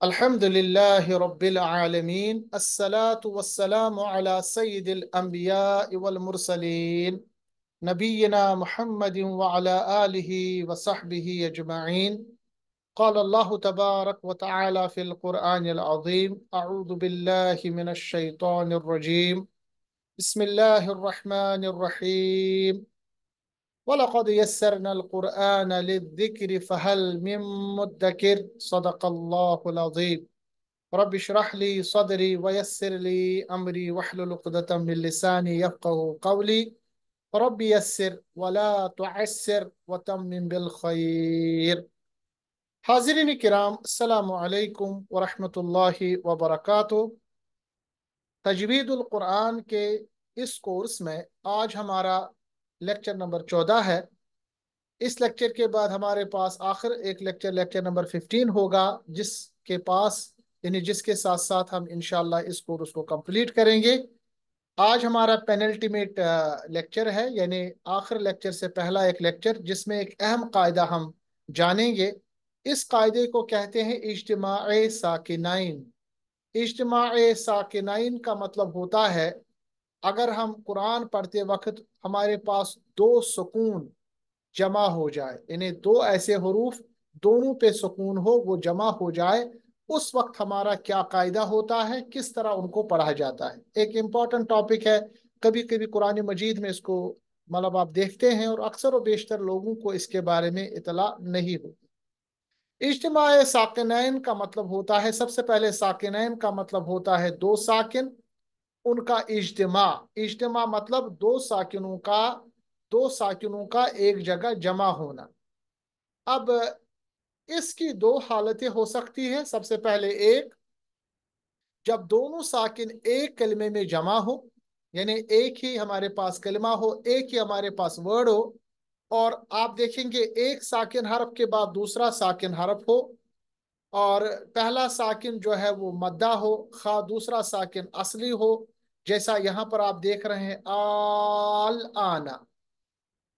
अल्हम्दुलिल्लाहि रब्बिल आलमीन अस्सलातु वस्सलामु अला सय्यिदिल अंबिया वल मुरसलीन नबीना मुहम्मदिन व अला आलिहि व सहबिहि अजमईन। क़ाल अल्लाहु तबारक व तआला फ़िल क़ुरआनिल अज़ीम अऊज़ु बिल्लाहि मिनश शैतानिर रजीम बिस्मिल्लाहिर रहमानिर रहीम वलक़द यस्सरनल क़ुरआन लिज़्ज़िक्रि फ़हल मिन मुद्दकिर सदक़ल्लाहुल अज़ीम। रब इशरह ली सदरी वयस्सिर ली अमरी वहलुल उक़दतम मिन लिसानी यफ़क़हू क़ौली रब यस्सिर वला तुअस्सिर वतम्मिम बिल खैर। हाज़िरीन किराम, अस्सलामु अलैकुम व रहमतुल्लाहि व बरकातुहू। तजवीदुल कुरान के इस कोर्स में आज हमारा लेक्चर नंबर 14 है। इस लेक्चर के बाद हमारे पास आखिर एक लेक्चर लेक्चर नंबर 15 होगा, जिसके पास यानी जिसके साथ साथ हम इंशाल्लाह इस कोर्स को कंप्लीट करेंगे। आज हमारा पेनल्टीमेट लेक्चर है, यानी आखिर लेक्चर से पहला एक लेक्चर जिसमें एक अहम कायदा हम जानेंगे। इस कायदे को कहते हैं इज्तिमाए साकिनाइन। इज्तिमाए साकिनाइन का मतलब होता है, अगर हम कुरान पढ़ते वक्त हमारे पास दो सुकून जमा हो जाए, यानी दो ऐसे हरूफ दोनों पे सुकून हो, वो जमा हो जाए, उस वक्त हमारा क्या कायदा होता है, किस तरह उनको पढ़ा जाता है। एक इम्पॉर्टेंट टॉपिक है। कभी कभी कुरान मजीद में इसको मतलब आप देखते हैं और अक्सर व बेशतर लोगों को इसके बारे में इतला नहीं होती। इज्तिमाए साकिनैन का मतलब होता है, सबसे पहले साकिनैन का मतलब होता है दो साकिन, उनका इज्तिमा। इज्तिमा मतलब दो साकिनों का एक जगह जमा होना। अब इसकी दो हालतें हो सकती हैं। सबसे पहले एक, जब दोनों साकिन एक कलमे में जमा हो, यानी एक ही हमारे पास कलमा हो, एक ही हमारे पास वर्ड हो, और आप देखेंगे एक साकिन हरफ के बाद दूसरा साकिन हरफ हो, और पहला साकिन जो है वो मद्दा हो, खा दूसरा साकिन असली हो, जैसा यहां पर आप देख रहे हैं आल आना।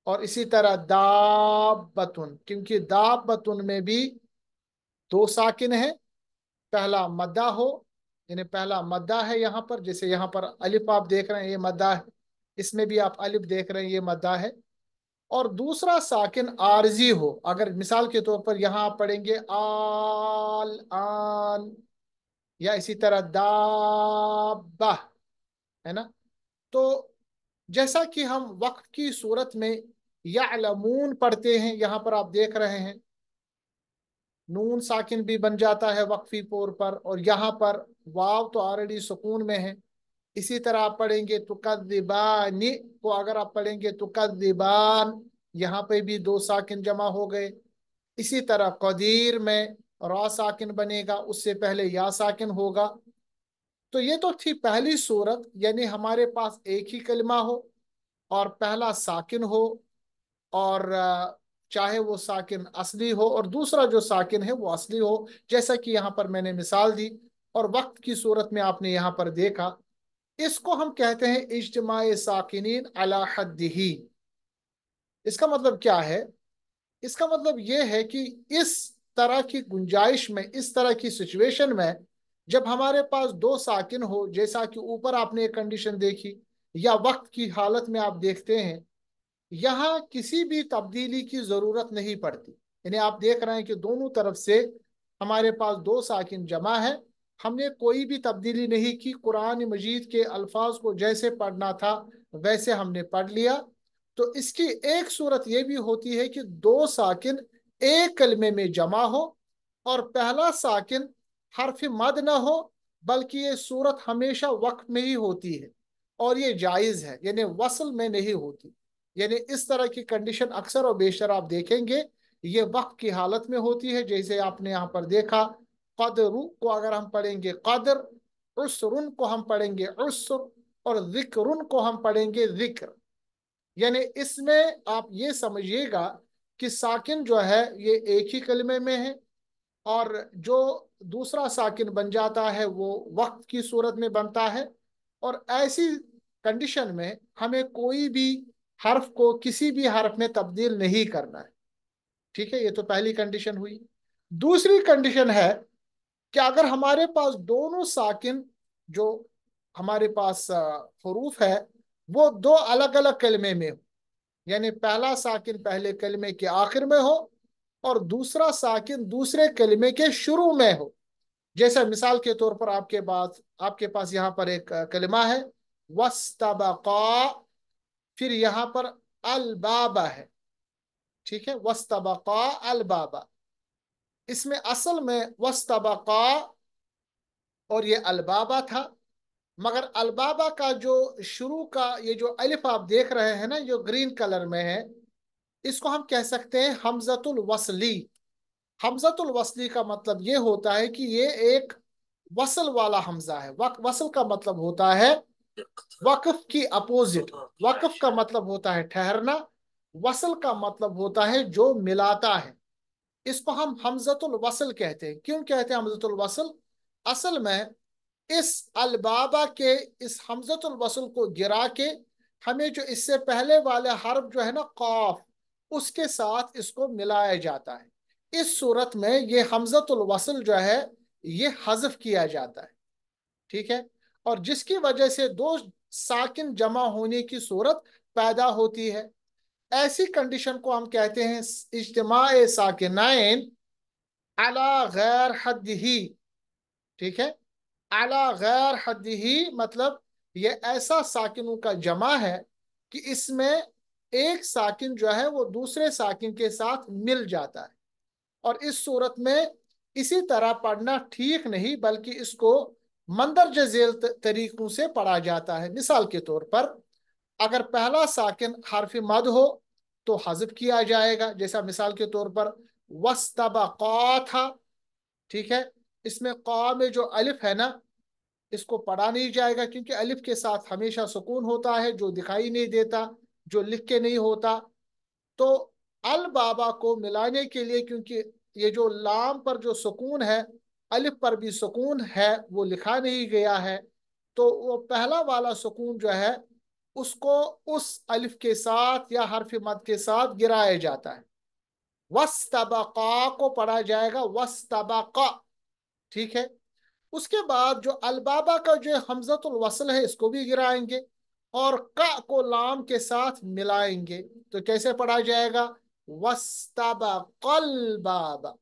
और इसी तरह दाबतुन, क्योंकि दाबतुन में भी दो साकिन है, पहला मद्दा हो, यानी पहला मद्दा है यहाँ पर, जैसे यहाँ पर अलिफ आप देख रहे हैं ये मद्दा है, इसमें भी आप अलिफ देख रहे हैं ये मद्दा है। और दूसरा साकिन आरजी हो, अगर मिसाल के तौर पर यहाँ आप पढ़ेंगे आल आन, या इसी तरह दाबा, है ना। तो जैसा कि हम वक्त की सूरत में यालमून पढ़ते हैं, यहाँ पर आप देख रहे हैं नून साकिन भी बन जाता है वक्फी तौर पर, और यहाँ पर वाव तो ऑलरेडी सुकून में है। इसी तरह आप पढ़ेंगे तुकद्दिबानी को, अगर आप पढ़ेंगे तुकद्दिबान, यहाँ पे भी दो साकिन जमा हो गए। इसी तरह कदीर में रा साकिन बनेगा, उससे पहले या साकिन होगा। तो ये तो थी पहली सूरत, यानी हमारे पास एक ही कलमा हो और पहला साकिन हो, और चाहे वो साकिन असली हो और दूसरा जो साकिन है वो असली हो, जैसा कि यहाँ पर मैंने मिसाल दी। और वक्त की सूरत में आपने यहाँ पर देखा, इसको हम कहते हैं इज्तिमाए साकिनीन अला हद्दिही। इसका मतलब क्या है? इसका मतलब यह है कि इस तरह की गुंजाइश में, इस तरह की सिचुएशन में, जब हमारे पास दो साकिन हो, जैसा कि ऊपर आपने एक कंडीशन देखी, या वक्त की हालत में आप देखते हैं, यहाँ किसी भी तब्दीली की जरूरत नहीं पड़ती। यानी आप देख रहे हैं कि दोनों तरफ से हमारे पास दो साकिन जमा है, हमने कोई भी तब्दीली नहीं की, कुरान मजीद के अल्फाज को जैसे पढ़ना था वैसे हमने पढ़ लिया। तो इसकी एक सूरत यह भी होती है कि दो साकिन एक कलमे में जमा हो और पहला साकिन हर्फ मद न हो, बल्कि ये सूरत हमेशा वक्त में ही होती है, और ये जायज़ है, यानी वसल में नहीं होती। यानी इस तरह की कंडीशन अक्सर और बेशतर आप देखेंगे ये वक्त की हालत में होती है, जैसे आपने यहाँ पर देखा कदरु को अगर हम पढ़ेंगे कदर, उसरुन को हम पढ़ेंगे उसर, और जिक्रुन को हम पढ़ेंगे जिक्र। यानी इसमें आप ये समझिएगा कि साकिन जो है ये एक ही कलमे में है, और जो दूसरा साकिन बन जाता है वो वक्त की सूरत में बनता है। और ऐसी कंडीशन में हमें कोई भी हर्फ को किसी भी हर्फ में तब्दील नहीं करना है। ठीक है, ये तो पहली कंडीशन हुई। दूसरी कंडीशन है कि अगर हमारे पास दोनों साकिन जो हमारे पास हरूफ है वो दो अलग अलग कलमे में हो, यानी पहला साकिन पहले कलमे के आखिर में हो और दूसरा साकिन दूसरे कलमे के शुरू में हो। जैसा मिसाल के तौर पर आपके पास यहाँ पर एक कलमा है वस्तबका, फिर यहाँ पर अल बाबा है। ठीक है, वस्तबका अल बाबा, इसमें असल में वस्तबका और ये अल बाबा था, मगर अल बाबा का जो शुरू का ये जो अलिफ आप देख रहे हैं ना जो ग्रीन कलर में है, इसको हम कह सकते हैं हमजतुल वसली। हमजतुल वसली का मतलब ये होता है कि ये एक वसल वाला हमजा है। वसल का मतलब होता है वक्फ की अपोजिट। वक्फ का मतलब होता है ठहरना, वसल का मतलब होता है जो मिलाता है। इसको हम हमजतुल वसल कहते हैं। क्यों कहते हैं हमजतुल वसल? असल में इस अलबाबा के इस हमजतुल वसल को गिरा के हमें जो इससे पहले वाले हर्फ जो है ना कॉफ, उसके साथ इसको मिलाया जाता है। इस सूरत में ये हमजतुल वसल जो है ये हज़फ किया जाता है। ठीक है, और जिसकी वजह से दो साकिन जमा होने की सूरत पैदा होती है। ऐसी कंडीशन को हम कहते हैं इज्तिमाए साकिनैन अला गैर हद ही। ठीक है, अला गैर हद ही मतलब ये ऐसा साकिनों का जमा है कि इसमें एक साकिन जो है वो दूसरे साकिन के साथ मिल जाता है। और इस सूरत में इसी तरह पढ़ना ठीक नहीं, बल्कि इसको मंदरज झेल तरीकों से पढ़ा जाता है। मिसाल के तौर पर अगर पहला साकिन हर्फ मद हो तो हज़फ किया जाएगा। जैसा मिसाल के तौर पर वस्तबका था। ठीक है, इसमें क़ा में जो अलिफ है ना इसको पढ़ा नहीं जाएगा, क्योंकि अलिफ के साथ हमेशा सुकून होता है जो दिखाई नहीं देता, जो लिख के नहीं होता। तो अल बाबा को मिलाने के लिए, क्योंकि ये जो लाम पर जो सुकून है अलिफ पर भी सुकून है वो लिखा नहीं गया है, तो वो पहला वाला सुकून जो है उसको उस अलिफ के साथ या हर्फ मद के साथ गिराया जाता है। वस्तबका को पढ़ा जाएगा वस्तबका। ठीक है, उसके बाद जो अलबाबा का जो हमजतुल वसल है इसको भी गिराएंगे और का को लाम के साथ मिलाएंगे। तो कैसे पढ़ा जाएगा? वस्तबकल बाबा,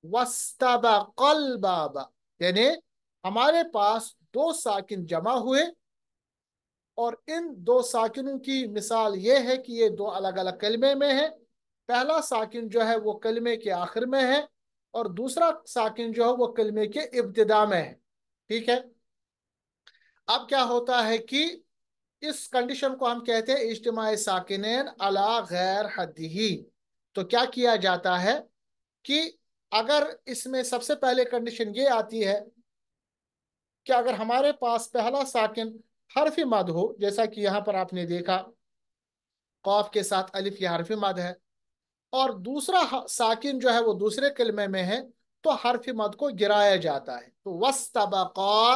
वस्तबकल बाबा। यानी हमारे पास दो साकिन जमा हुए और इन दो साकिनों की मिसाल ये है कि ये दो अलग अलग कलमे में है। पहला साकिन जो है वो कलमे के आखिर में है और दूसरा साकिन जो है वो कलमे के इब्तिदा में है। ठीक है, अब क्या होता है कि इस कंडीशन को हम कहते हैं इज्तिमाए साकिनैन अला गैर हद्दिही। तो क्या किया जाता है कि अगर इसमें सबसे पहले कंडीशन ये आती है कि अगर हमारे पास पहला साकिन हर्फ मद हो, जैसा कि यहाँ पर आपने देखा कौफ के साथ अलिफ या हर्फ मद है, और दूसरा साकिन जो है वो दूसरे कलमे में है, तो हर्फ मद को गिराया जाता है। तो वस्तबका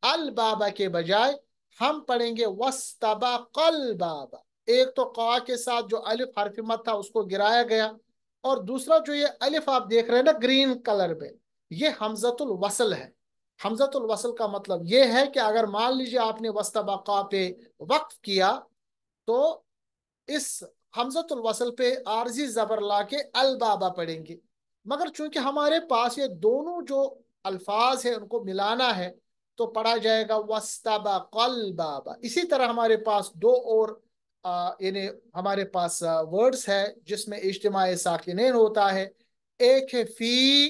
अल बाबा के बजाय हम पढ़ेंगे वस्तबकल बाबा। एक तो क़ा के साथ जो अलिफ हर्फ मद था उसको गिराया गया, और दूसरा जो ये अलिफ आप देख रहे हैं ना ग्रीन कलर में, ये हमजतुल वसल है। हमजतुल वसल का मतलब ये है कि अगर मान लीजिए आपने वस्तबका पे वक्फ किया तो इस हमजतुल वसल पे आरजी जबर ला के अल बाबा पढ़ेंगे। मगर चूंकि हमारे पास ये दोनों जो अल्फाज है उनको मिलाना है तो पढ़ा जाएगा वस्तबकल बाबा। इसी तरह हमारे पास दो और यानी हमारे पास वर्ड्स है जिसमें इज्तिमाए साकिनैन होता है। एक है फी,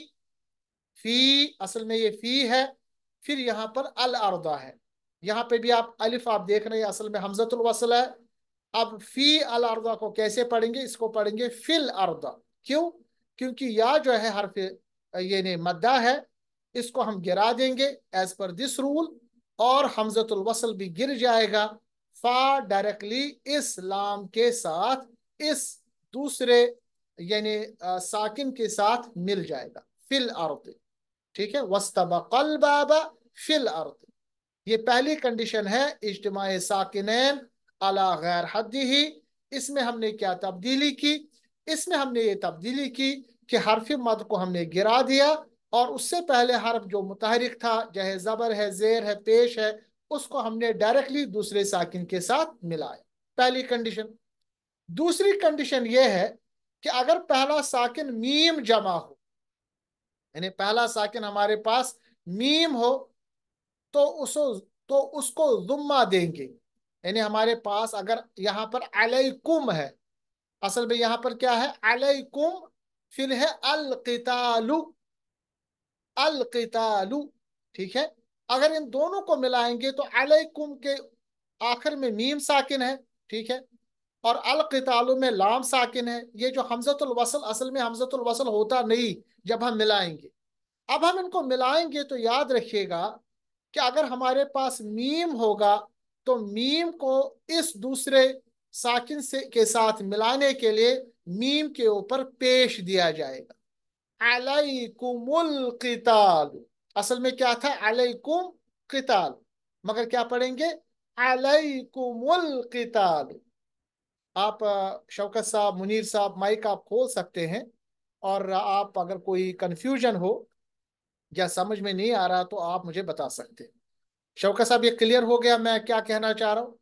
फी असल में ये फी है, फिर यहाँ पर अल अर्दा है। यहाँ पे भी आप अलिफ आप देख रहे हैं असल में हमजतुल वसल है। अब फी अल अर्दा को कैसे पढ़ेंगे? इसको पढ़ेंगे फिल अर्दा। क्यों? क्योंकि या जो है हर्फ ये ने मद्दा है, इसको हम गिरा देंगे एज पर दिस रूल, और हमजतुल वसल भी गिर जाएगा। फा डायरेक्टली इस लाम के साथ इस दूसरे यानी साकिन के साथ मिल जाएगा फिल अर्द। ठीक है, वस्तबकल बाबा फिल अर्द। ये पहली कंडीशन है इज्तिमाए साकिनैन अला गैर हद्दिही। इसमें हमने क्या तब्दीली की? इसमें हमने ये तब्दीली की कि हर्फ मद को हमने गिरा दिया और उससे पहले हर्फ जो मुतहरिक था, चाहे जबर है, जेर है, पेश है, उसको हमने डायरेक्टली दूसरे साकिन के साथ मिलाया। पहली कंडीशन। दूसरी कंडीशन यह है कि अगर पहला साकिन मीम जमा हो, यानी पहला साकिन हमारे पास मीम हो, तो उसको जुम्मा देंगे। यानी हमारे पास अगर यहां पर अलैकुम है, असल में यहां पर क्या है, अलैकुम, फिर है अल कितालु, अल कितालु। ठीक है। अगर इन दोनों को मिलाएंगे तो अलैकुम के आखिर में मीम साकिन है। ठीक है। और अल कितालु में लाम साकिन है। ये जो हमजतुल वसल, असल में हमजतुल वसल होता नहीं जब हम मिलाएंगे। अब हम इनको मिलाएंगे तो याद रखिएगा कि अगर हमारे पास मीम होगा तो मीम को इस दूसरे साकिन से के साथ मिलाने के लिए मीम के ऊपर पेश दिया जाएगा, अलैकुमुल क़िताल। असल में क्या था, अलैकुम क़िताल, मगर क्या पढ़ेंगे, अलैकुमुल क़िताल। आप शौकत साहब, मुनीर साहब, माइक आप खोल सकते हैं, और आप अगर कोई कंफ्यूजन हो या समझ में नहीं आ रहा तो आप मुझे बता सकते हैं। शौकत साहब, ये क्लियर हो गया मैं क्या कहना चाह रहा हूँ?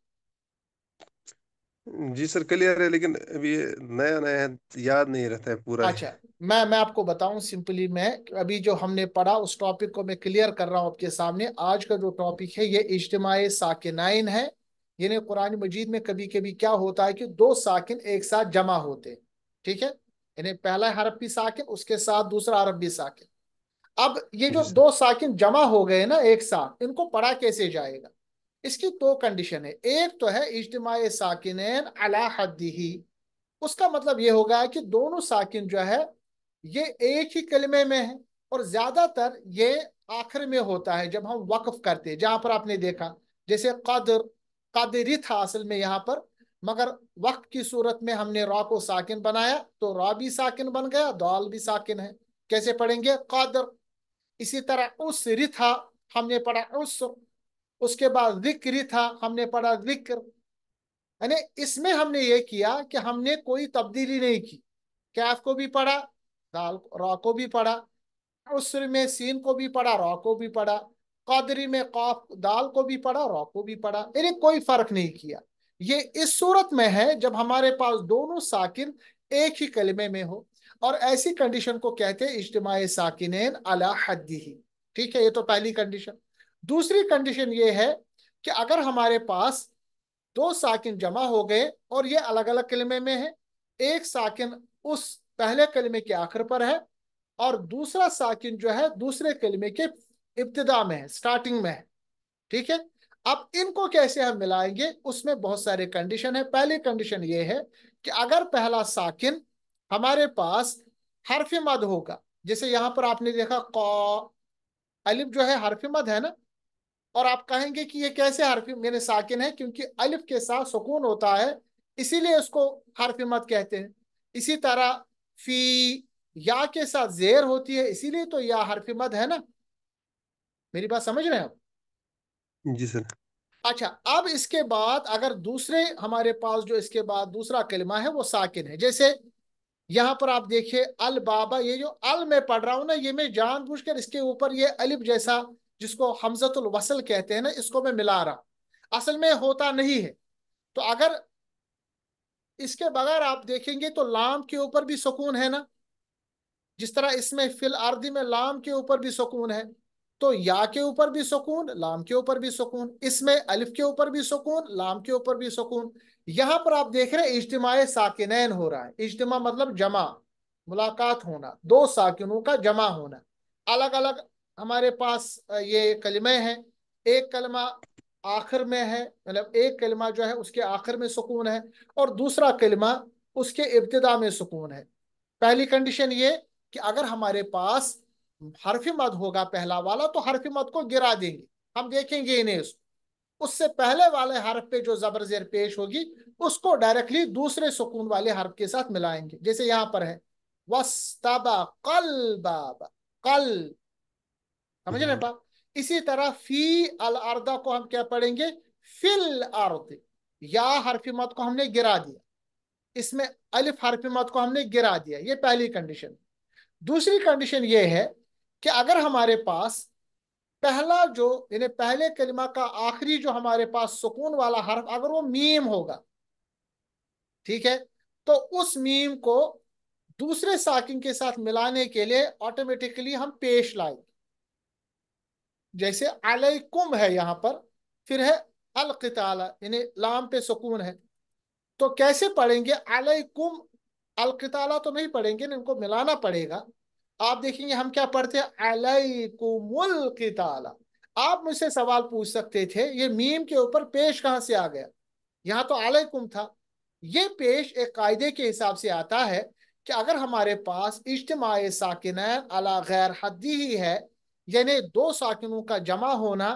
जी सर क्लियर है, लेकिन अभी ये नया नया है, याद नहीं रहता है पूरा अच्छा, है। मैं आपको बताऊं सिंपली। मैं अभी जो हमने पढ़ा उस टॉपिक को मैं क्लियर कर रहा हूं आपके सामने। आज का जो टॉपिक है ये इज्तिमाए साकिनाइन है। यानी कुरान मजीद में कभी कभी क्या होता है कि दो साकिन एक साथ जमा होते हैं। ठीक है। यानी पहला हरफ भी साकिन, उसके साथ दूसरा हरफ भी साकिन। अब ये जो जी सर। दो साकिन जमा हो गए ना एक साथ, इनको पढ़ा कैसे जाएगा? इसकी दो कंडीशन है। एक तो है इज्तिमाए साकिनैन अला हद्दिही। उसका मतलब ये होगा कि दोनों साकिन जो है ये एक ही कलमे में है। और ज्यादातर ये आखिर में होता है जब हम वक्फ करते हैं, जहां पर आपने देखा जैसे कदर, कदरी था असल में यहाँ पर, मगर वक्त की सूरत में हमने रा को साकिन बनाया तो रा भी साकिन बन गया, दाल भी साकिन है। कैसे पढ़ेंगे, कदर। इसी तरह उस था, हमने पढ़ा उस। उसके बाद जिक्र था, हमने पढ़ा जिक्र। यानी इसमें हमने ये किया कि हमने कोई तब्दीली नहीं की। कैफ को भी पढ़ा, दाल रा को भी पढ़ा, उसर में सीन को भी पढ़ा, रा को भी पढ़ा, कदरी में काफ दाल को भी पढ़ा, रा को भी पढ़ा। यानी कोई फर्क नहीं किया। ये इस सूरत में है जब हमारे पास दोनों साकिन एक ही कलमे में हो। और ऐसी कंडीशन को कहते हैं इज्तिमाए साकिनैन अला हद्दिही। ठीक है, ये तो पहली कंडीशन। दूसरी कंडीशन ये है कि अगर हमारे पास दो साकिन जमा हो गए और ये अलग अलग कलमे में है, एक साकिन उस पहले कलमे के आखिर पर है और दूसरा साकिन जो है दूसरे कलमे के इब्तिदा में है, स्टार्टिंग में है। ठीक है। अब इनको कैसे हम मिलाएंगे, उसमें बहुत सारे कंडीशन है। पहली कंडीशन ये है कि अगर पहला साकिन हमारे पास हरफ मद होगा, जैसे यहां पर आपने देखा क, अलिफ जो है हरफ मद है ना। और आप कहेंगे कि ये कैसे हरफ मेरे साकिन है, क्योंकि अलिफ के साथ सुकून होता है, इसीलिए उसको हरफ मद कहते हैं। इसी तरह फी, या के साथ जेर होती है, इसीलिए तो या हरफ मद है ना। मेरी बात समझ रहे हैं आप? जी सर। अच्छा, अब इसके बाद अगर दूसरे हमारे पास जो इसके बाद दूसरा कलिमा है वो साकिन है, जैसे यहां पर आप देखिए अल बाबा। ये जो अल मैं पढ़ रहा हूं ना, ये मैं जानबूझकर इसके ऊपर ये अलिफ जैसा, जिसको हमजतुल वसल कहते हैं ना, इसको मैं मिला रहा हूं। असल में होता नहीं है। तो अगर इसके बगैर आप देखेंगे तो लाम के ऊपर भी सुकून है ना, जिस तरह इसमें फिल अर्दी में लाम के ऊपर भी सुकून है, तो या के ऊपर भी सुकून, लाम के ऊपर भी सुकून, इसमें अलिफ के ऊपर भी सुकून, लाम के ऊपर भी सुकून। यहां पर आप देख रहे हैं इज्तिमाए साकिनैन हो रहा है। इज्तिमा मतलब जमा, मुलाकात होना, दो साकिनों का जमा होना। अलग अलग हमारे पास ये कलिमे हैं। एक कलमा आखिर में है, मतलब एक कलमा जो है उसके आखिर में सुकून है, और दूसरा कलमा उसके इब्तिदा में सुकून है। पहली कंडीशन ये कि अगर हमारे पास हरफ मद होगा पहला वाला तो हरफ मद को गिरा देंगे, हम देखेंगे इन्हें। उससे पहले वाले हरफ पे जो जबर जेर पेश होगी उसको डायरेक्टली दूसरे सुकून वाले हरफ के साथ मिलाएंगे, जैसे यहां पर है वस्तबा कल बाबा, कल। समझ रहे हैं हम्म। बात? इसी तरह फी अल अर्दा को हम क्या पढ़ेंगे, फिल अर्द। या हरफ मद को हमने गिरा दिया, इसमें अलिफ हरफ मद को हमने गिरा दिया। ये पहली कंडीशन। दूसरी कंडीशन ये है कि अगर हमारे पास पहला जो यानी पहले कलिमा का आखिरी जो हमारे पास सुकून वाला हर्फ अगर वो मीम होगा, ठीक है, तो उस मीम को दूसरे साकिन के साथ मिलाने के लिए ऑटोमेटिकली हम पेश लाएंगे। जैसे अलैकुम है यहां पर, फिर है अल क़िताला, यानी लाम पे सुकून है, तो कैसे पढ़ेंगे? अलैकुम अल क़िताला तो नहीं पढ़ेंगे, इनको मिलाना पड़ेगा। आप देखेंगे हम क्या पढ़ते हैं, अलैकुमुल क़िताला। आप मुझसे सवाल पूछ सकते थे ये मीम के ऊपर पेश कहां से आ गया, यहां तो अलैकुम था। ये पेश एक कायदे के हिसाब से आता है कि अगर हमारे पास इज्तिमाए साकिनैन अला गैर हद्दी ही है, यानी दो साकिनों का जमा होना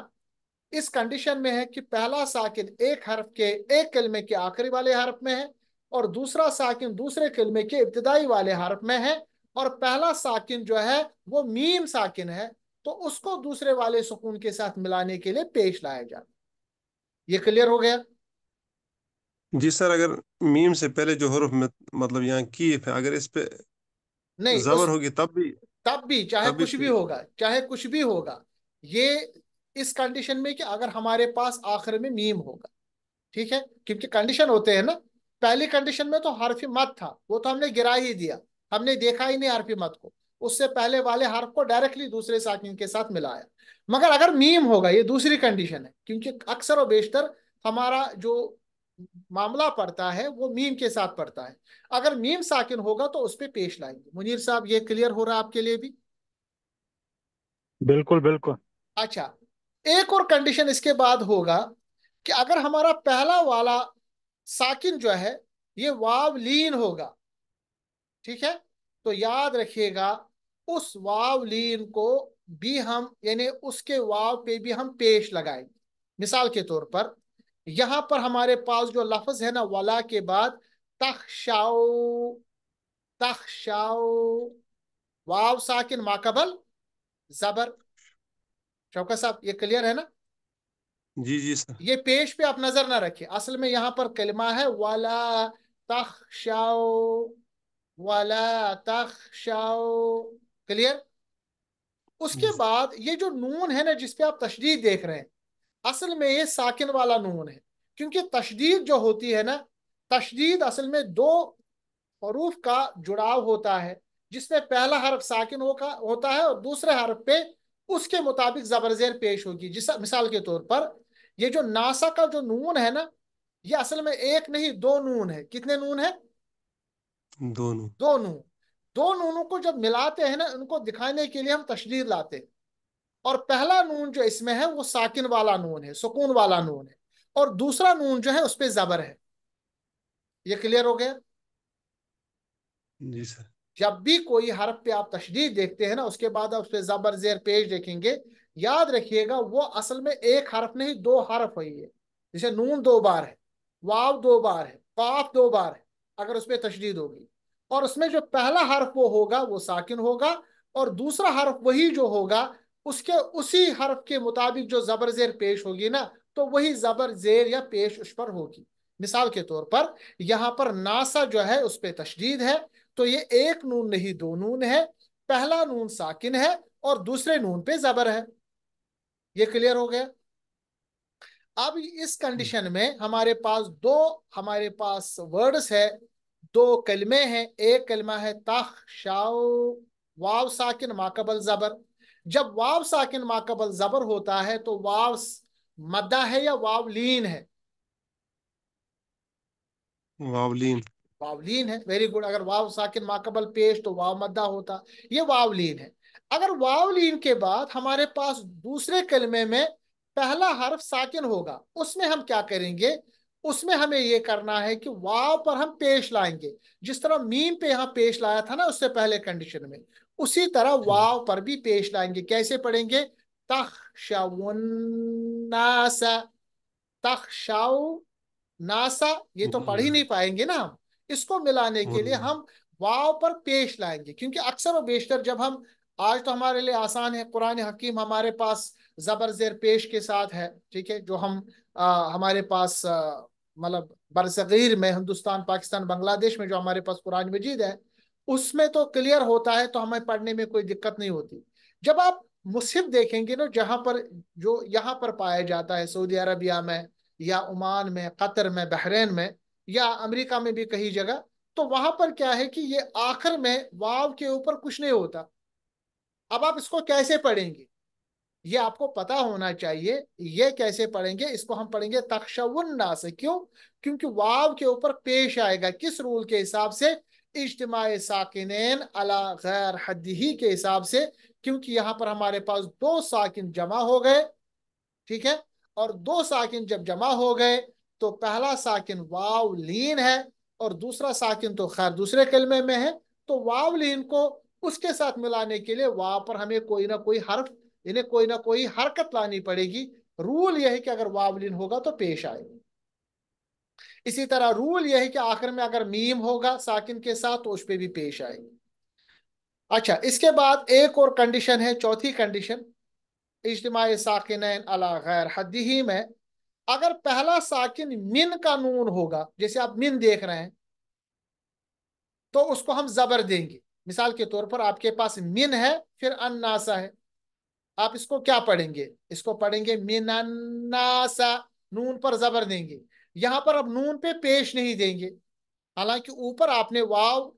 इस कंडीशन में है कि पहला साकिन एक हर्फ के एक कलमे के आखिरी वाले हर्फ में है, और दूसरा साकिन दूसरे कलमे के इब्तिदाई वाले हर्फ में है, और पहला साकिन जो है वो मीम साकिन है, तो उसको दूसरे वाले सुकून के साथ मिलाने के लिए पेश लाया जाता। ये क्लियर हो गया? जी सर, अगर मीम से पहले जो हरुफ में मतलब यहाँ कीफ है, अगर इस पे नहीं, उस जबर होगी तब भी, तब भी चाहे तब भी कुछ भी होगा, चाहे कुछ भी होगा, ये इस कंडीशन में कि अगर हमारे पास आखिर में मीम होगा, ठीक है, क्योंकि कंडीशन होते हैं ना। पहली कंडीशन में तो हर्फ मत था, वो तो हमने गिरा ही दिया, हमने देखा ही नहीं हर्फ मत को, उससे पहले वाले हर्फ को डायरेक्टली दूसरे साकिन के साथ मिलाया। मगर अगर मीम होगा, ये दूसरी कंडीशन है, क्योंकि अक्सर और बेशतर हमारा जो मामला पड़ता है वो मीम के साथ पड़ता है। अगर मीम साकिन होगा तो उस पर पेश लाएंगे। मुनीर साहब, ये क्लियर हो रहा है आपके लिए भी? बिल्कुल बिल्कुल। अच्छा, एक और कंडीशन इसके बाद होगा कि अगर हमारा पहला वाला साकिन जो है ये वाव लीन होगा, ठीक है, तो याद रखिएगा उस वाव लीन को भी हम यानी उसके वाव पे भी हम पेश लगाएंगे। मिसाल के तौर पर यहां पर हमारे पास जो लफ्ज है ना वला के बाद, तखशाओ, तखशाओ, वाव साकिन माकबल जबर। शौकत साहब, ये क्लियर है ना? जी जी सर। ये पेश पे आप नजर ना रखें, असल में यहां पर कलमा है वला तखशाओ, वला तखशाओ। क्लियर? उसके जी। बाद ये जो नून है ना जिसपे आप तशदीद देख रहे हैं, असल में ये साकिन वाला नून है, क्योंकि तशदीद जो होती है ना, तशदीद असल में दो हरूफ का जुड़ाव होता है, जिसमें पहला हर्फ साकिन होता है और दूसरे हर्फ पे उसके मुताबिक जबर जेर पेश होगी। जिस मिसाल के तौर पर ये जो नासा का जो नून है ना, ये असल में एक नहीं दो नून है। कितने नून है? दोनों। दो नून। दो नूनों को जब मिलाते हैं ना, उनको दिखाने के लिए हम तशदीद लाते हैं, और पहला नून जो इसमें है वो साकिन वाला नून है, सुकून वाला नून है, और दूसरा नून जो है उस पर जबर है। ये क्लियर हो गया? जी सर। जब भी कोई हरफ पे आप तशदीद देखते हैं ना, उसके बाद आप उस पर जबर जेर पेश देखेंगे, याद रखिएगा वो असल में एक हरफ नहीं दो हरफ है। ये जैसे नून दो बार है, वाव दो बार है, काफ दो बार है, अगर उस पर तशदीद होगी, और उसमें जो पहला हरफ वो होगा वो साकिन होगा, और दूसरा हरफ वही जो होगा उसके उसी हरफ के मुताबिक जो जबर जेर पेश होगी ना, तो वही जबर जेर या पेश उस पर होगी। मिसाल के तौर पर यहां पर नासा जो है उस पर तशदीद है, तो ये एक नून नहीं दो नून है, पहला नून साकिन है और दूसरे नून पे जबर है। ये क्लियर हो गया? अब इस कंडीशन में हमारे पास वर्ड्स है, दो कलमे हैं। एक कलमा है तख शाओ, वाव साकिन माकबल जबर। जब वाव साकिन माकबल जबर होता है तो वाव मद्दा है या वाव लीन है? वावलीन। वावलीन है। Very good. अगर वाव साकिन माकबल पेश तो वाव मद्दा होता, ये वावलीन है। अगर वावलीन के बाद हमारे पास दूसरे कलमे में पहला हर्फ साकिन होगा, उसमें हम क्या करेंगे? उसमें हमें ये करना है कि वाव पर हम पेश लाएंगे, जिस तरह मीम पे यहाँ पेश लाया था ना उससे पहले कंडीशन में, उसी तरह वाव पर भी पेश लाएंगे। कैसे पढ़ेंगे? तखशाउन्नासा, तखशाउ नासा। ये तो पढ़ ही नहीं पाएंगे ना हम, इसको मिलाने के लिए हम वाव पर पेश लाएंगे, क्योंकि अक्सर और बेशतर जब हम, आज तो हमारे लिए आसान है, कुरान हकीम हमारे पास जबर जेर पेश के साथ है, ठीक है, जो हम हमारे पास मतलब बरसगीर में हिंदुस्तान पाकिस्तान बांग्लादेश में जो हमारे पास कुरान मजीद है उसमें तो क्लियर होता है, तो हमें पढ़ने में कोई दिक्कत नहीं होती। जब आप मुसहफ देखेंगे ना, जहां पर जो यहाँ पर पाया जाता है सऊदी अरबिया में या ओमान में, कतर में, बहरीन में, या अमेरिका में भी कई जगह, तो वहां पर क्या है कि ये आखिर में वाव के ऊपर कुछ नहीं होता। अब आप इसको कैसे पढ़ेंगे, ये आपको पता होना चाहिए। ये कैसे पढ़ेंगे, इसको हम पढ़ेंगे तख्शवुन्ना से। क्यों? क्योंकि वाव के ऊपर पेश आएगा किस रूल के हिसाब से? इज्तिमाए साकिनैन अला गैर हद्दिही के हिसाब से। क्योंकि यहां पर हमारे पास दो साकिन जमा हो गए, ठीक है। और दो साकिन जब जमा हो गए तो पहला साकिन वाव लीन है, और दूसरा साकिन तो खैर दूसरे कलमे में है। तो वाव लीन को उसके साथ मिलाने के लिए वहां पर हमें कोई ना कोई हर्फ, इन्हें कोई ना कोई हरकत लानी पड़ेगी। रूल यह है कि अगर वाव लीन होगा तो पेश आएगा। इसी तरह रूल यह है कि आखिर में अगर मीम होगा साकिन के साथ तो उस पर भी पेश आएगी। अच्छा, इसके बाद एक और कंडीशन है, चौथी कंडीशन, इज्तिमाई साकिनैन अला गैर हद्दिही में अगर पहला साकिन मिन का नून होगा, जैसे आप मिन देख रहे हैं, तो उसको हम जबर देंगे। मिसाल के तौर पर आपके पास मिन है, फिर अन्नासा है, आप इसको क्या पढ़ेंगे? इसको पढ़ेंगे मिनन्नासा, नून पर जबर देंगे। यहां पर अब नून पे पेश नहीं देंगे, हालांकि ऊपर आपने वाव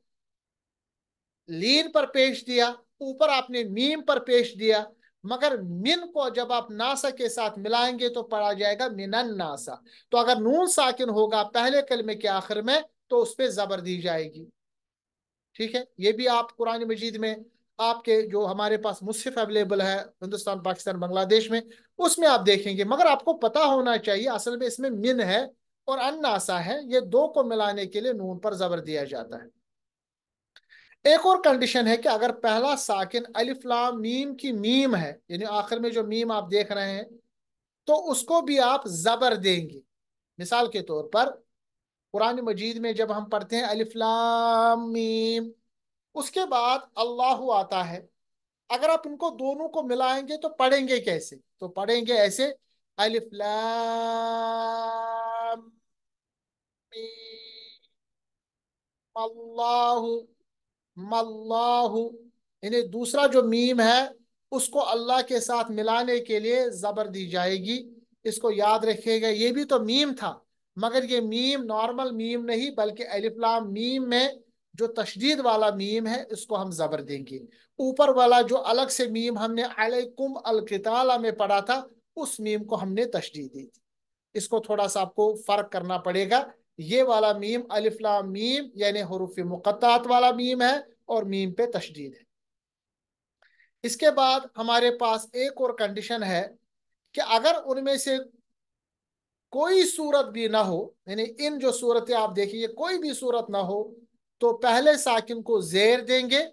लीन पर पेश दिया, ऊपर आपने मीम पर पेश दिया, मगर मिन को जब आप नासा के साथ मिलाएंगे तो पढ़ा जाएगा मिनन नासा। तो अगर नून साकिन होगा पहले कलमे के आखिर में तो उस पर जबर दी जाएगी। ठीक है, ये भी आप कुरान मजीद में, आपके जो हमारे पास मुसहफ अवेलेबल है हिंदुस्तान, पाकिस्तान, बांग्लादेश में, उसमें आप देखेंगे। मगर आपको पता होना चाहिए असल में इसमें मिन है और अन्नासा है, ये दो को मिलाने के लिए नून पर जबर दिया जाता है। एक और कंडीशन है कि अगर पहला साकिन अलिफ लाम मीम की मीम है, यानी आखिर में जो मीम आप देख रहे हैं, तो उसको भी आप जबर देंगे। मिसाल के तौर पर कुरान मजीद में जब हम पढ़ते हैं अलिफ लाम मीम, उसके बाद अल्लाह आता है, अगर आप इनको दोनों को मिलाएंगे तो पढ़ेंगे कैसे? तो पढ़ेंगे ऐसे, अलिफ लाम मीम अल्लाह मल्लाहु। इन्हें दूसरा जो मीम है उसको अल्लाह के साथ मिलाने के लिए जबर दी जाएगी। इसको याद रखिएगा, ये भी तो मीम था, मगर ये मीम नॉर्मल मीम नहीं, बल्कि अलिफ लाम मीम में जो तशदीद वाला मीम है इसको हम जबर देंगे। ऊपर वाला जो अलग से मीम हमने अलैकुम अलकिताला में पढ़ा था, उस मीम को हमने तशदीद दी थी। इसको थोड़ा सा आपको फर्क करना पड़ेगा। ये वाला मीम अलिफ लाम मीम यानी हुरूफ मुक़त्तात वाला मीम है, और मीम पे तशदीद है। इसके बाद हमारे पास एक और कंडीशन है कि अगर उनमें से कोई सूरत भी ना हो, यानी इन जो सूरतें आप देखिए कोई भी सूरत ना हो, तो पहले साकिन को जेर देंगे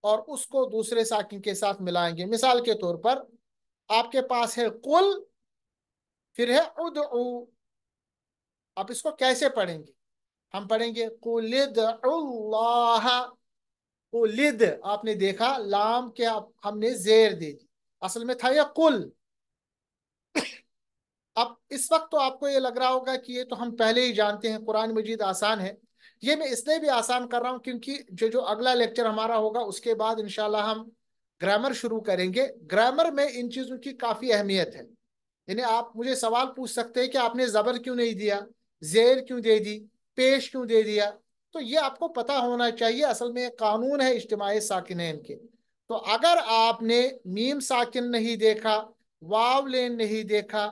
और उसको दूसरे साकिन के साथ मिलाएंगे। मिसाल के तौर पर आपके पास है कुल, फिर है उदउ। आप इसको कैसे पढ़ेंगे? हम पढ़ेंगे कुलिद अल्लाह। कुलिद आपने देखा लाम के हमने जेर दे दी, असल में था यह कुल। अब इस वक्त तो आपको ये लग रहा होगा कि ये तो हम पहले ही जानते हैं, कुरान मजीद आसान है। ये मैं इसलिए भी आसान कर रहा हूँ क्योंकि जो जो अगला लेक्चर हमारा होगा उसके बाद इंशाल्लाह हम ग्रामर शुरू करेंगे। ग्रामर में इन चीज़ों की काफ़ी अहमियत है। यानी आप मुझे सवाल पूछ सकते हैं कि आपने जबर क्यों नहीं दिया, जेर क्यों दे दी, पेश क्यों दे दिया। तो ये आपको पता होना चाहिए, असल में एक कानून है इज्तिमाई साकिनैन के। तो अगर आपने मीम साकिन नहीं देखा, वाव लेन नहीं देखा,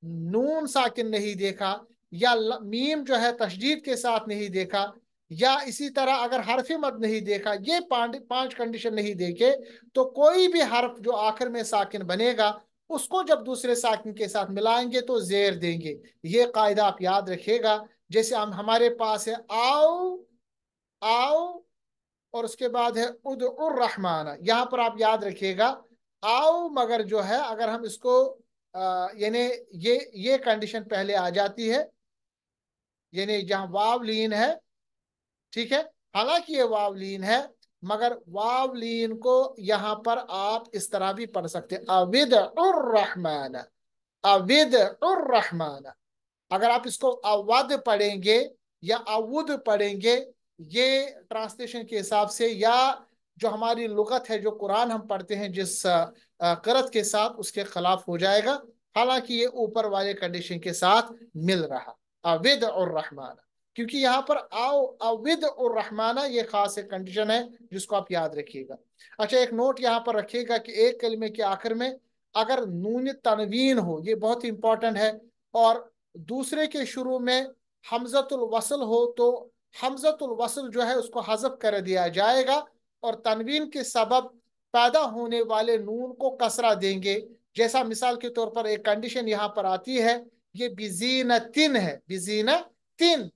नून साकिन नहीं देखा, या मीम जो है तशदीद के साथ नहीं देखा, या इसी तरह अगर हरफ मद नहीं देखा, ये पांच कंडीशन नहीं देखे, तो कोई भी हर्फ जो आखिर में साकिन बनेगा उसको जब दूसरे साकिन के साथ मिलाएंगे तो जेर देंगे। ये कायदा आप याद रखिएगा। जैसे हम हमारे पास है आओ, आओ, और उसके बाद है उदउर रहमान, यहाँ पर आप याद रखिएगा आओ, मगर जो है अगर हम इसको यानी ये कंडीशन पहले आ जाती है, यानी जहाँ वाव लीन है, ठीक है। हालांकि ये वाव लीन है, मगर वाव लीन को यहाँ पर आप इस तरह भी पढ़ सकते हैं, अविद उर रहमान, अविद उर रहमान। अगर आप इसको अवध पढ़ेंगे या अवुद पढ़ेंगे, ये ट्रांसलेशन के हिसाब से, या जो हमारी लुगत है, जो कुरान हम पढ़ते हैं जिस करत के साथ, उसके खिलाफ हो जाएगा। हालांकि ये ऊपर वाले कंडीशन के साथ मिल रहा, अविद और रहमाना, क्योंकि यहाँ पर आओ अविद और रहमाना ये खास एक कंडीशन है जिसको आप याद रखिएगा। अच्छा, एक नोट यहाँ पर रखिएगा कि एक कलमे के आखिर में अगर नून तनवीन हो, ये बहुत इंपॉर्टेंट है, और दूसरे के शुरू में हमजतुल वसल हो, तो हमजतुल वसल जो है उसको हजफ कर दिया जाएगा, और तनवीन के सबब पैदा होने वाले नून को कसरा देंगे। जैसा मिसाल के तौर पर एक कंडीशन यहाँ पर आती है, ये बिजीनतिन है, बिजीनतिन।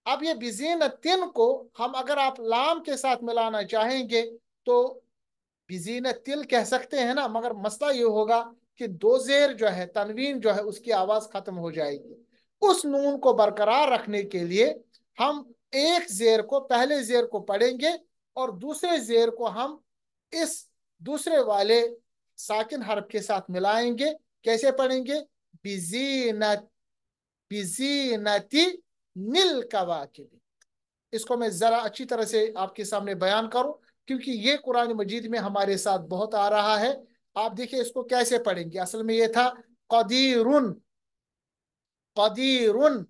अब ये बिजीनतिन को हम अगर आप लाम के साथ मिलाना चाहेंगे तो बिजीनतिल कह सकते हैं ना, मगर मसला ये होगा कि दो जेर जो है, तनवीन जो है, उसकी आवाज खत्म हो जाएगी। उस नून को बरकरार रखने के लिए हम एक जेर को, पहले जेर को पढ़ेंगे, और दूसरे जेर को हम इस दूसरे वाले साकिन हर्फ के साथ मिलाएंगे। कैसे पढ़ेंगे? बिजीनत, बिजीनती नील कवाकिब। इसको मैं जरा अच्छी तरह से आपके सामने बयान करूं, क्योंकि ये कुरान मजीद में हमारे साथ बहुत आ रहा है। आप देखिए इसको कैसे पढ़ेंगे। असल में ये था कदीरुन, कदीरुन,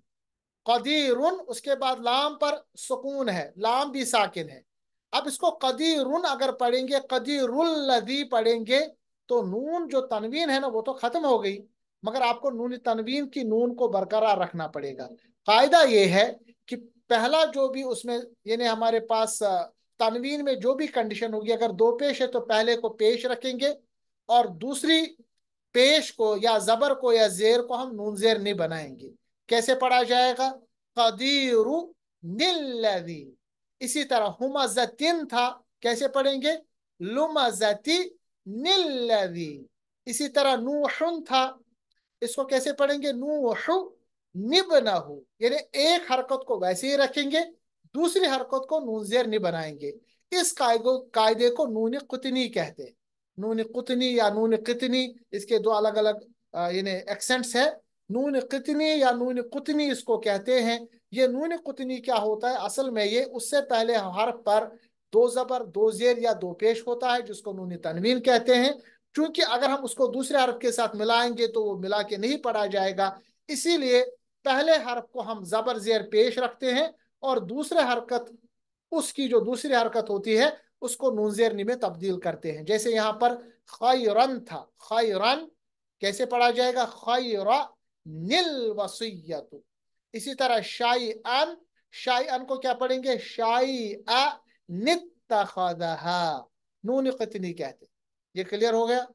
कदीरुन, उसके बाद लाम पर सुकून है, लाम भी साकिन है। अब इसको कदीरुन अगर पढ़ेंगे, कदीरुल्लज़ी पढ़ेंगे, तो नून जो तनवीन है ना वो तो खत्म हो गई, मगर आपको नून तनवीन की नून को बरकरार रखना पड़ेगा। कायदा ये है कि पहला जो भी उसमें, यानी हमारे पास तनवीन में जो भी कंडीशन होगी, अगर दो पेश है तो पहले को पेश रखेंगे, और दूसरी पेश को या जबर को या जेर को हम नून जेर नहीं बनाएंगे। कैसे पढ़ा जाएगा? कदीरु निल्लदी। इसी तरह हुमजतिन था, कैसे पढ़ेंगे? लुमजती निल्लदी। इसी तरह नूहुन था, इसको कैसे पढ़ेंगे? नूहु निबनहु। यानी एक हरकत को वैसे ही रखेंगे, दूसरी हरकत को नून जेर नहीं बनाएंगे। इस कायदे को नून कुतनी कहते हैं। नून कुतनी या नून कितनी, इसके दो अलग अलग यानी एक्सेंट्स है। नून कितनी या नून कुतनी इसको कहते हैं। ये नून कुतनी क्या होता है? असल में ये उससे पहले हर्फ पर दो जबर, दो जेर या दो पेश होता है, जिसको नून तनवीन कहते हैं। क्योंकि अगर हम उसको दूसरे हर्फ के साथ मिलाएंगे तो वो मिला के नहीं पढ़ा जाएगा, इसीलिए पहले हर्फ को हम जबर जेर पेश रखते हैं, और दूसरे हरकत, उसकी जो दूसरी हरकत होती है उसको नून जेर नी में तब्दील करते हैं। जैसे यहाँ पर खैरन था, खैरन कैसे पढ़ा जाएगा? खैरा निल वसीयतु। इसी तरह शाई अन, शाई अन को क्या पढ़ेंगे? शाई अ नित्तखदहा, नून कितनी कहते। ये क्लियर हो गया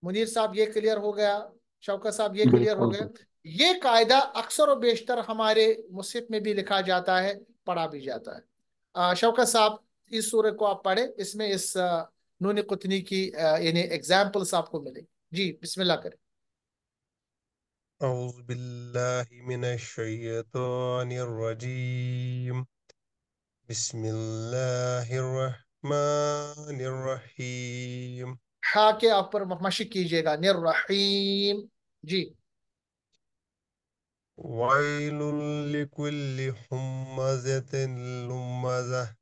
मुनीर साहब? ये क्लियर हो गया शौकत साहब? ये क्लियर हो बिल्कुल गया। बिल्कुल। ये कायदा अक्सर और बेशतर हमारे मुसहफ में भी लिखा जाता है, पढ़ा भी जाता है। शौकत साहब, इस सूरह को आप पढ़े, इसमें इस नून कुतनी की यानी एग्जाम्पल्स आपको मिले। जी बिस्मिल्लाह करें। औज़ु बिल्लाहि मिनश शैतानिर रजीम। बिस्मिल्लाहिर रहमानिर रहीम। हा के आप पर मशक कीजिएगा, निर्रहीम। जी। वाइलुल लिकुल्लि हुम्मज़तिन लुम्मज़ह।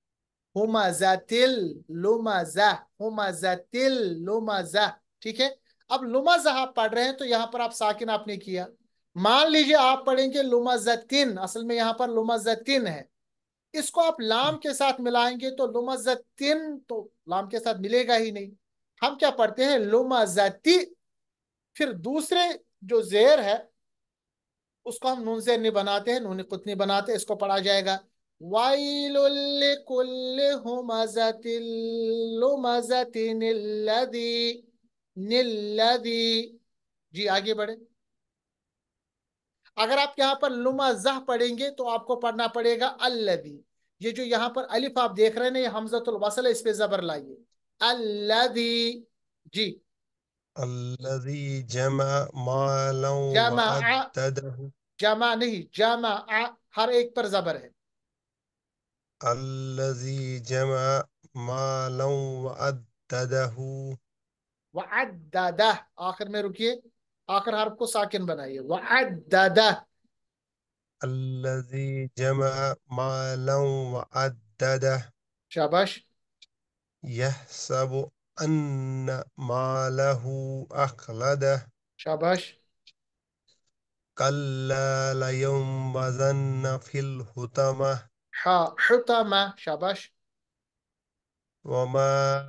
हुमाजातिल लुमाजा, हुमाजातिल लुमाजा। ठीक है। अब लुमाजा आप पढ़ रहे हैं तो यहाँ पर आप साकिन आपने किया। मान लीजिए आप पढ़ेंगे लुमाजतिन, असल में यहाँ पर लुमाजतिन है, इसको आप लाम के साथ मिलाएंगे तो लुमाजतिन तो लाम के साथ मिलेगा ही नहीं। हम क्या पढ़ते हैं? लुमाजती। फिर दूसरे जो जेर है उसको हम नून जेर नहीं बनाते हैं, नून कुतनी बनाते हैं। इसको पढ़ा जाएगा वाइलुल लिकुल्लि हुमज़तिल लुमज़तिन निल्लज़ी। जी आगे बढ़े। अगर आप यहाँ पर लुमज़ह पढ़ेंगे तो आपको पढ़ना पड़ेगा अल्लज़ी। ये जो यहाँ पर अलिफ आप देख रहे हैं ना, ये हमज़तुल वसल है, इस पे जबर लाइए, अल्लज़ी। जी। अल्लज़ी जमा मालन व जमा, अद्ददहु। जमा नहीं, जमा, हर एक पर जबर है। अल्लज़ी जमा मालन व अद्ददहु। वअद्ददा, आखिर में रुकिए, आखिर हर्फ को साकिन बनाइए, वअद्ददा। अल्लज़ी जमा मालन व मुमद्ददा शाबाश। यहसबु अन्न मालहु अखलदा शाबाश। कल्ला लयुनबज़न्ना फिल हुतमा हा, हुतमा। शाबाश। वमा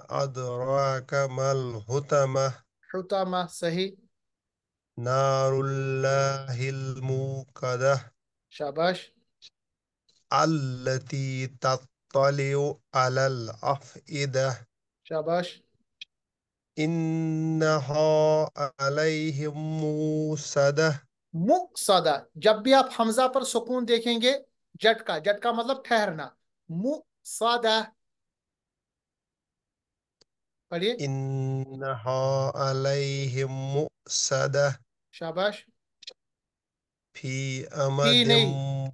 अदराक मल हुतमा हुतमा सही। नारुल्लाहिल मूक़दा शाबाश। अल्लती तत्तलिउ अलल अफ़इदा शाबाश। इन्नहा अलैहिम मूसदा। मुसदा, जब भी आप हमजा पर सुकून देखेंगे, जटका, जटका मतलब ठहरना। मुसदा। पढ़िए। इन्नहा अलैहिम मूसदा शाबाश। फी फी अमदिम नहीं,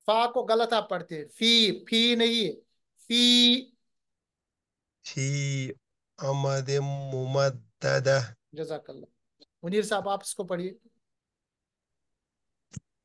फा को गलत आप पढ़ते हैं, फी नहीं है, फी। फी अमदिम मुमद्ददा। जजाकल्ला। मुनीर साहब आप इसको पढ़िए।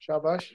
शाबाश।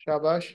शाबाश।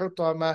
हुतमा।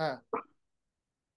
हाँ।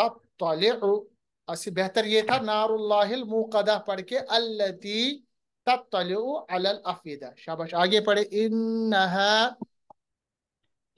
तत्तलिउ, असि बेहतर ये था नारुल्लाहिल मुकदा पढ़ के, अल्लती तत्तलिउ अलल अफीदा। शाबाश, आगे पढ़े। इन्नहा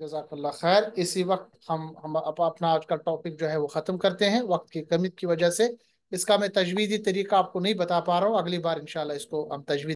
जजाकल्ला खैर। इसी वक्त हम अपना आज का टॉपिक जो है वो ख़त्म करते हैं, वक्त की कमी की वजह से। इसका मैं तजवीज़ी तरीका आपको नहीं बता पा रहा हूँ, अगली बार इंशाल्लाह इसको हम तजवीज़